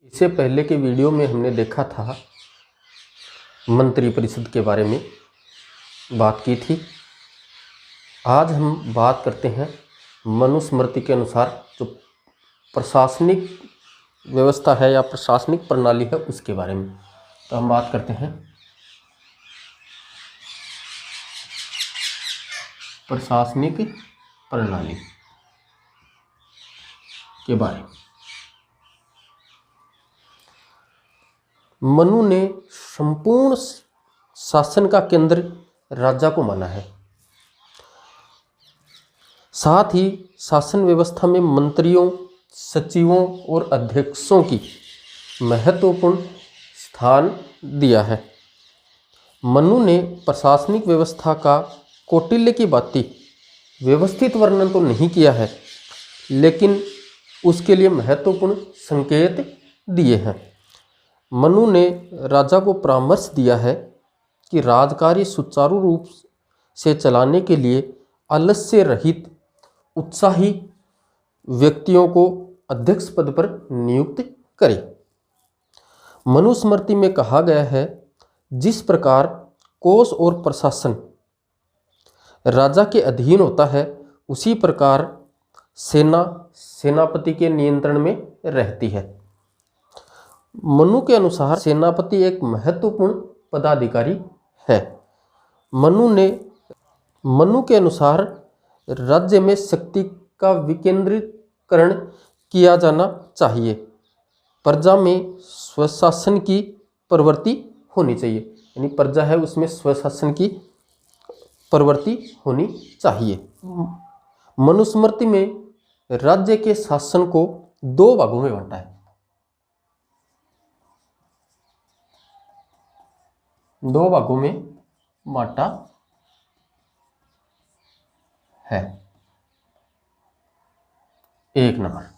इससे पहले के वीडियो में हमने देखा था, मंत्रिपरिषद के बारे में बात की थी। आज हम बात करते हैं मनुस्मृति के अनुसार जो प्रशासनिक व्यवस्था है या प्रशासनिक प्रणाली है उसके बारे में। तो हम बात करते हैं प्रशासनिक प्रणाली के बारे में। मनु ने संपूर्ण शासन का केंद्र राजा को माना है। साथ ही शासन व्यवस्था में मंत्रियों, सचिवों और अध्यक्षों की महत्वपूर्ण स्थान दिया है। मनु ने प्रशासनिक व्यवस्था का कौटिल्य की भांति व्यवस्थित वर्णन तो नहीं किया है, लेकिन उसके लिए महत्वपूर्ण संकेत दिए हैं। मनु ने राजा को परामर्श दिया है कि राजकार्य सुचारू रूप से चलाने के लिए आलस्य रहित उत्साही व्यक्तियों को अध्यक्ष पद पर नियुक्त करे। मनुस्मृति में कहा गया है, जिस प्रकार कोष और प्रशासन राजा के अधीन होता है, उसी प्रकार सेना सेनापति के नियंत्रण में रहती है। मनु के अनुसार सेनापति एक महत्वपूर्ण पदाधिकारी है। मनु के अनुसार राज्य में शक्ति का विकेंद्रीकरण किया जाना चाहिए। प्रजा में स्वशासन की प्रवृत्ति होनी चाहिए, यानी प्रजा है उसमें स्वशासन की प्रवृत्ति होनी चाहिए। मनुस्मृति में राज्य के शासन को दो भागों में बांटा है। दो भागों में बांटा है। 1 नंबर,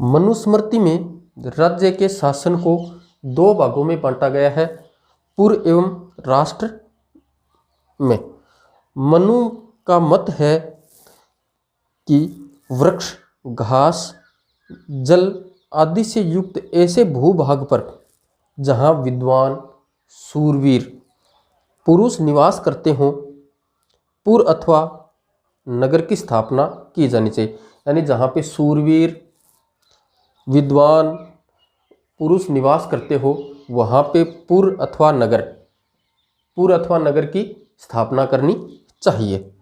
मनुस्मृति में राज्य के शासन को दो भागों में बांटा गया है, पूर्व एवं राष्ट्र में। मनु का मत है कि वृक्ष, घास, जल आदि से युक्त ऐसे भूभाग पर जहाँ विद्वान, शूरवीर पुरुष निवास करते हों, पुर अथवा नगर की स्थापना की जानी चाहिए। यानी जहाँ पे शूरवीर, विद्वान पुरुष निवास करते हो, वहाँ पे पुर अथवा नगर की स्थापना करनी चाहिए।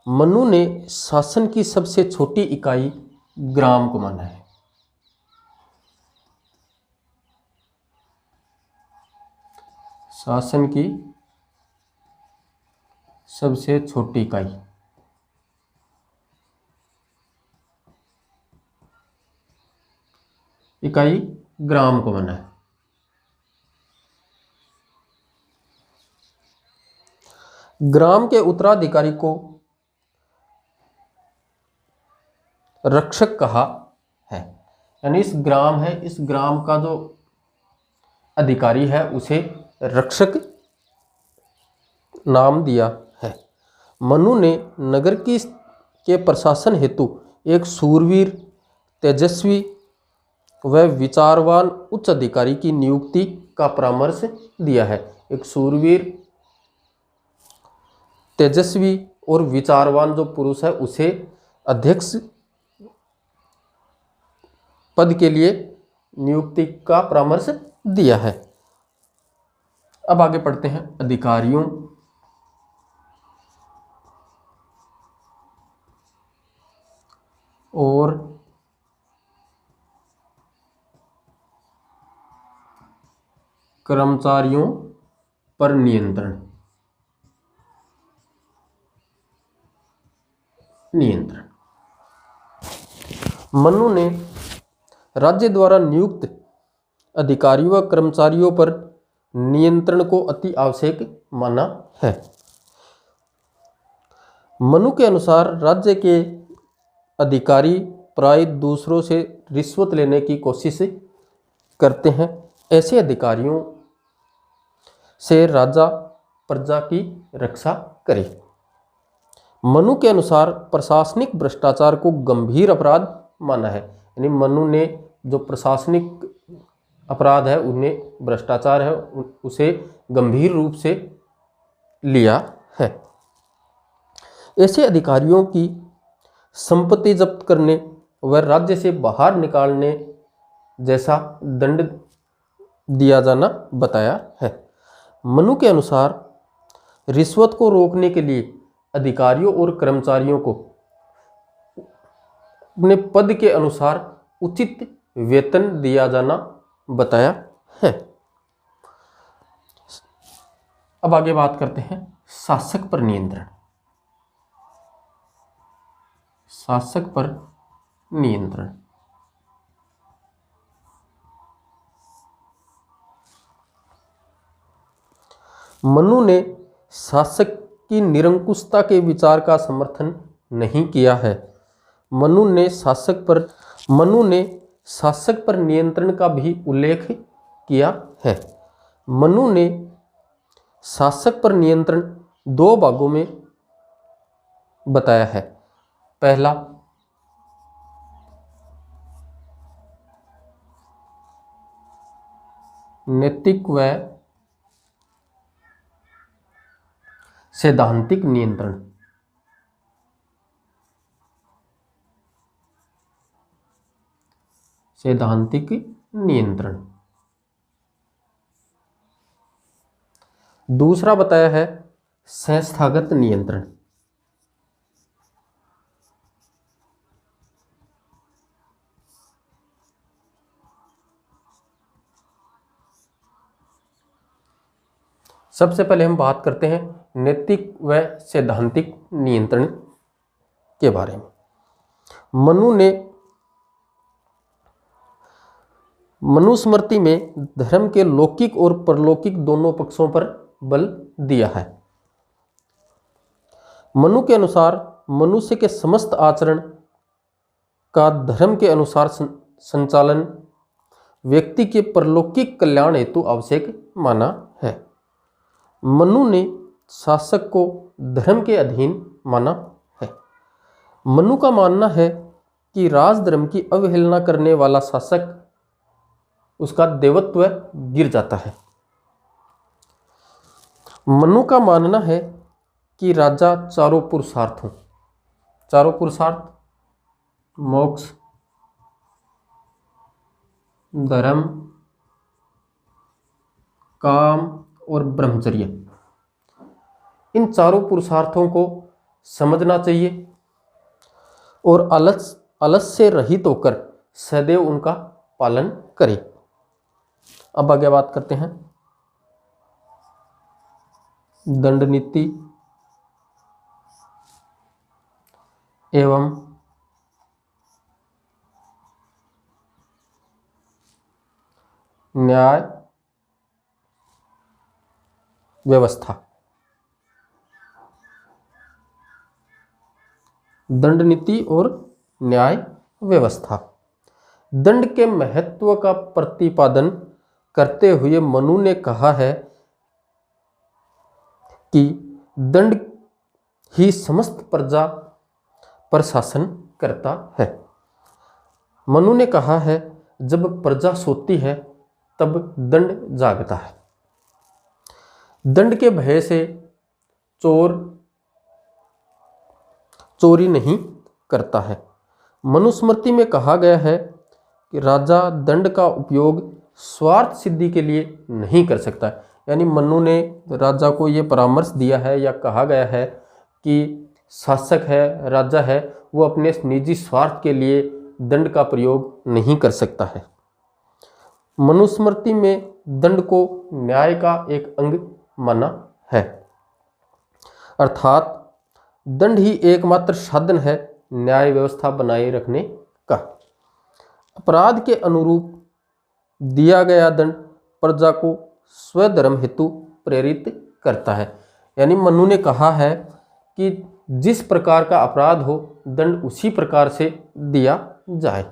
मनु ने शासन की सबसे छोटी इकाई ग्राम को माना है। शासन की सबसे छोटी इकाई ग्राम को माना है। ग्राम के उत्तराधिकारी को रक्षक कहा है। यानी इस ग्राम का जो अधिकारी है उसे रक्षक नाम दिया है। मनु ने नगर के प्रशासन हेतु एक शूरवीर, तेजस्वी व विचारवान उच्च अधिकारी की नियुक्ति का परामर्श दिया है। एक शूरवीर, तेजस्वी और विचारवान जो पुरुष है उसे अध्यक्ष पद के लिए नियुक्ति का परामर्श दिया है। अब आगे पढ़ते हैं अधिकारियों और कर्मचारियों पर नियंत्रण। मनु ने राज्य द्वारा नियुक्त अधिकारियों व कर्मचारियों पर नियंत्रण को अति आवश्यक माना है। मनु के अनुसार राज्य के अधिकारी प्राय दूसरों से रिश्वत लेने की कोशिश करते हैं। ऐसे अधिकारियों से राजा प्रजा की रक्षा करे। मनु के अनुसार प्रशासनिक भ्रष्टाचार को गंभीर अपराध माना है। यानी मनु ने जो प्रशासनिक अपराध है, उन्हें भ्रष्टाचार है, उसे गंभीर रूप से लिया है। ऐसे अधिकारियों की संपत्ति जब्त करने व राज्य से बाहर निकालने जैसा दंड दिया जाना बताया है। मनु के अनुसार रिश्वत को रोकने के लिए अधिकारियों और कर्मचारियों को अपने पद के अनुसार उचित वेतन दिया जाना बताया है। अब आगे बात करते हैं शासक पर नियंत्रण। शासक पर नियंत्रण। मनु ने शासक की निरंकुशता के विचार का समर्थन नहीं किया है। मनु ने शासक पर नियंत्रण का भी उल्लेख किया है। मनु ने शासक पर नियंत्रण दो भागों में बताया है। पहला, नैतिक व सैद्धांतिक नियंत्रण। सैद्धांतिक नियंत्रण। दूसरा बताया है संस्थागत नियंत्रण। सबसे पहले हम बात करते हैं नैतिक व सैद्धांतिक नियंत्रण के बारे में। मनुस्मृति में धर्म के लौकिक और परलौकिक दोनों पक्षों पर बल दिया है। मनु के अनुसार मनुष्य के समस्त आचरण का धर्म के अनुसार संचालन व्यक्ति के परलौकिक कल्याण हेतु आवश्यक माना है। मनु ने शासक को धर्म के अधीन माना है। मनु का मानना है कि राजधर्म की अवहेलना करने वाला शासक, उसका देवत्व गिर जाता है। मनु का मानना है कि राजा चारों पुरुषार्थों, चारों पुरुषार्थ मोक्ष, धर्म, काम और ब्रह्मचर्य, इन चारों पुरुषार्थों को समझना चाहिए और आलस्य रहित होकर सदैव उनका पालन करे। अब आगे बात करते हैं दंड नीति एवं न्याय व्यवस्था। दंड नीति और न्याय व्यवस्था। दंड के महत्व का प्रतिपादन करते हुए मनु ने कहा है कि दंड ही समस्त प्रजा पर शासन करता है। मनु ने कहा है, जब प्रजा सोती है तब दंड जागता है। दंड के भय से चोर चोरी नहीं करता है। मनुस्मृति में कहा गया है कि राजा दंड का उपयोग स्वार्थ सिद्धि के लिए नहीं कर सकता। यानी मनु ने राजा को ये परामर्श दिया है या कहा गया है कि शासक है, राजा है, वो अपने निजी स्वार्थ के लिए दंड का प्रयोग नहीं कर सकता है। मनुस्मृति में दंड को न्याय का एक अंग माना है, अर्थात दंड ही एकमात्र साधन है न्याय व्यवस्था बनाए रखने का। अपराध के अनुरूप दिया गया दंड प्रजा को स्वधर्म हेतु प्रेरित करता है। यानी मनु ने कहा है कि जिस प्रकार का अपराध हो दंड उसी प्रकार से दिया जाए।